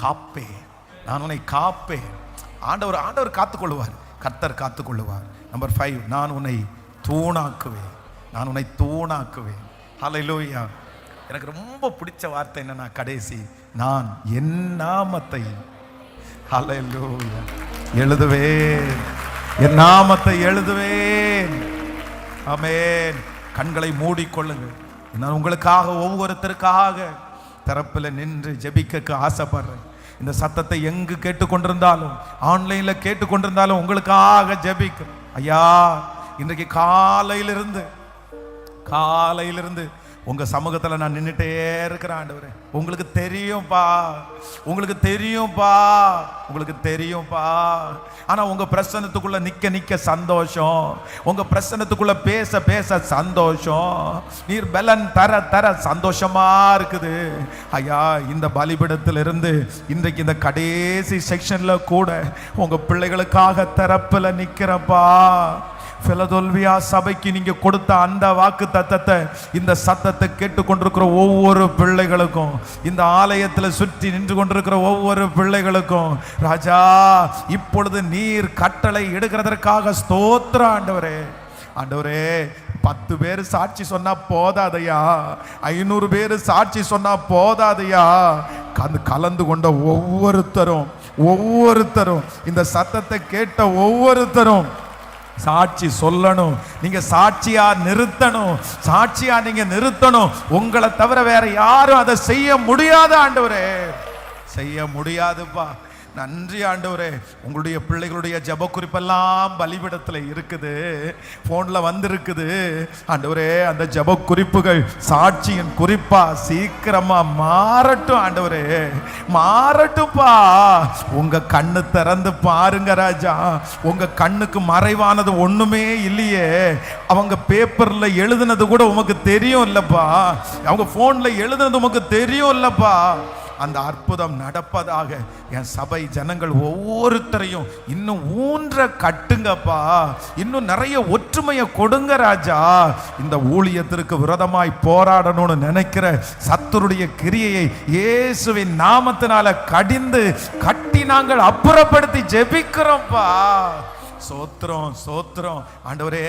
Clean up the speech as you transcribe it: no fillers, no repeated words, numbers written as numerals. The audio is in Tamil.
காப்பேன், நான் உன்னை காப்பேன். ஆண்டவர் காத்துக்கொள்ளுவார், கர்த்தர் காத்துக்கொள்ளுவார். நம்பர் 5, நான் உன்னை தூணாக்குவேன், நான் உன்னை தூணாக்குவேன். ஹல்லேலூயா. எனக்கு ரொம்ப பிடிச்ச வார்த்தை என்னன்னா கடைசி, நான் என் நாமத்தை ஹல்லேலூயா எழுதுவேன், என் நாமத்தை எழுதுவேன். ஆமென். கண்களை மூடிக்கொள்ளுங்கள். நான் உங்களுக்காக ஒவ்வொருத்தருக்காக தரப்பில் நின்று ஜெபிக்க ஆசைப்படுறேன். இந்த சத்தத்தை எங்கு கேட்டுக்கொண்டிருந்தாலும், ஆன்லைன்ல கேட்டுக்கொண்டிருந்தாலும் உங்களுக்காக ஜெபிக்க. ஐயா, இன்றைக்கு காலையிலிருந்து உங்க சமூகத்துல நான் நின்றுட்டே இருக்கிறேன் ஆண்டவரே. உங்களுக்கு தெரியும்பா, உங்களுக்கு தெரியும்பா, உங்களுக்கு தெரியும்பா. ஆனா உங்க பிரசன்னத்துக்குள்ள நிக்க சந்தோஷம், உங்க பிரசன்னத்துக்குள்ள பேச சந்தோஷம், நீர் பலன் தர சந்தோஷமா இருக்குது. ஐயா, இந்த பலிபீடத்திலிருந்து இன்றைக்கு இந்த கடைசி செக்ஷன்ல கூட உங்க பிள்ளைகளுக்காக தரப்புல நிக்கிறப்பா. பிலதெல்பியா சபைக்கு நீங்க கொடுத்த அந்த வாக்கு தத்தத்தை இந்த சத்தத்தை கேட்டுக்கொண்டிருக்கிற ஒவ்வொரு பிள்ளைகளுக்கும், இந்த ஆலயத்தில் சுற்றி நின்று கொண்டிருக்கிற ஒவ்வொரு பிள்ளைகளுக்கும் ராஜா, இப்பொழுது நீர் கட்டளை எடுக்கிறதற்காக ஸ்தோத்திரம் ஆண்டவரே. ஆண்டவரே, 10 பேர் சாட்சி சொன்னா போதாதையா, 500 பேர் சாட்சி சொன்னா போதாதையா. கலந்து கொண்ட ஒவ்வொருத்தரும் இந்த சத்தத்தை கேட்ட ஒவ்வொருத்தரும் சாட்சி சொல்லணும். நீங்க சாட்சியா நிறுத்தணும். உங்களை தவிர வேற யாரும் அதை செய்ய முடியாது ஆண்டவரே, செய்ய முடியாதுப்பா. நன்றி ஆண்டவரே. உங்களுடைய பிள்ளைகளுடைய ஜெப குறிப்பெல்லாம் பலிபீடத்தில் இருக்குது, போன்ல வந்திருக்குது ஆண்டவரே. அந்த ஜெப குறிப்புகள் சாட்சியின் குறிப்பா சீக்கிரமா மாறட்டும் ஆண்டவரே, மாறட்டும்பா. உங்க கண்ணு திறந்து பாருங்க ராஜா. உங்க கண்ணுக்கு மறைவானது ஒண்ணுமே இல்லையே. அவங்க பேப்பர்ல எழுதுனது கூட உமக்கு தெரியும் இல்லப்பா, அவங்க போன்ல எழுதுனது உமக்கு தெரியும் இல்லப்பா. அந்த அற்புதம் நடப்பதாக என் சபை ஜனங்கள் ஒவ்வொருத்தரையும் இன்னும் ஊன்ற கட்டுங்கப்பா. இன்னும் நிறைய ஒற்றுமையை கொடுங்க ராஜா. இந்த ஊழியத்திற்கு விரோதமாய் போராடணும்னு நினைக்கிற சத்துருடைய கிரியையை இயேசுவின் நாமத்தினால கட்டி நாங்கள் அப்புறப்படுத்தி ஜெபிக்கிறோம்ப்பா. சோத்திரம் ஆண்டவரே.